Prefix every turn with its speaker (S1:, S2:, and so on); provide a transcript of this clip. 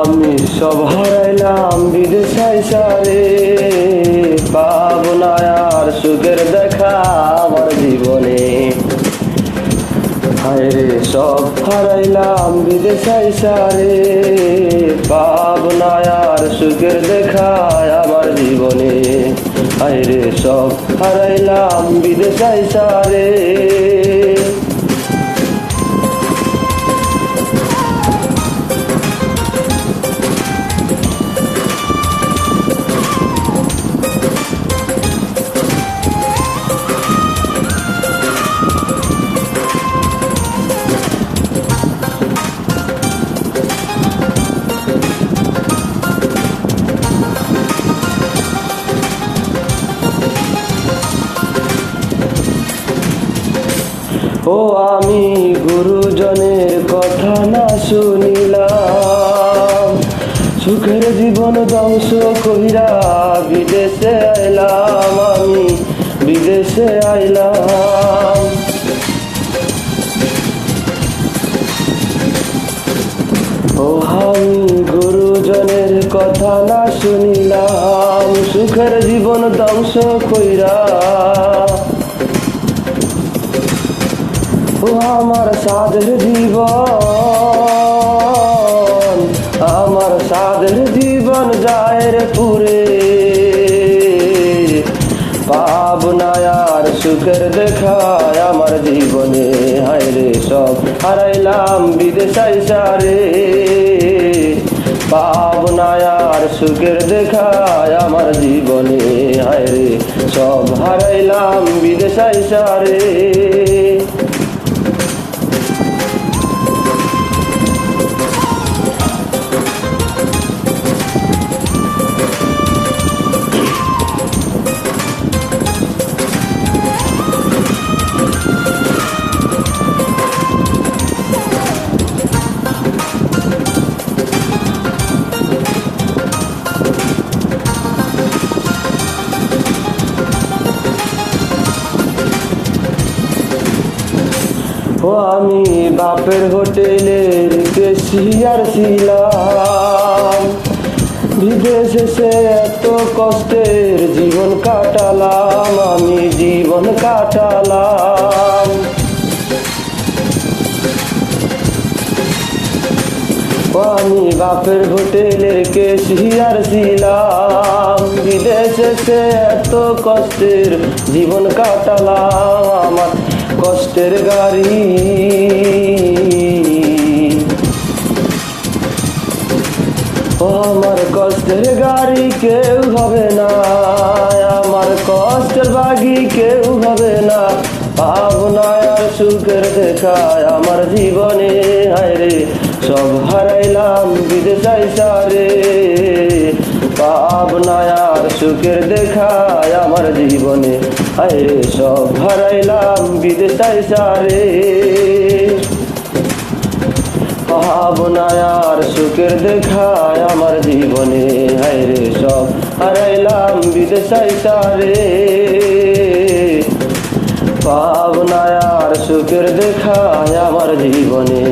S1: আমি সব হারাইলাম বিদেশে সারে, পাবো না আর সুখের দেখা আমার জীবনে। হায়রে সব হারাইলাম বিদেশে সারে, পাবো না আর সুখের দেখা আমার জীবনে। হায়রে সব হারাইলাম বিদেশে সারে। ও আমি গুরুজনের কথা না শুনিলাম, সুখের জীবন ধ্বংস কইরা বিদেশে আইলাম, আমি বিদেশে আইলাম। ও আমি গুরুজনের কথা না শুনিলাম, সুখের জীবন ধ্বংস কইরা ও আমার সাধের জীবন, আমার সাধের জীবন যায় রে পুরে, পাবো না আর সুখের দেখা আমার জীবনে। হায়রে সব হারাইলাম বিদেশে সারে, পাবো না আর সুখের দেখা আমার জীবনে। হায়রে সব হারাইলাম বিদেশে সারে। ও আমি বাপের হোটেলের ক্যাশিয়ার ছিলাম, বিদেশে সে এত কষ্টের জীবন কাটালাম, আমি জীবন কাটালাম। ও আমি বাপের হোটেলের ক্যাশিয়ার ছিলাম, বিদেশে সে এত কষ্টের জীবন কাটালাম, আমার কষ্টের গাড়ি ও আমার কষ্টের গাড়ি কেউ হবে না, আমার কষ্টের বাগি কেউ হবে না, পাবো না আর সুখের দেখা আমার জীবনে। হায়রে সব হারাইলাম বিদেশে সারে, পাবো না আর সুখের দেখা আমার জীবনে। হায়রে সব হারাইলাম বিদেশে সারে, পাবো না আর সুখের দেখা আমার জীবনে। হায়রে সব হারাইলাম বিদেশে সারে, পাবো না আর সুখের দেখা আমার জীবনে।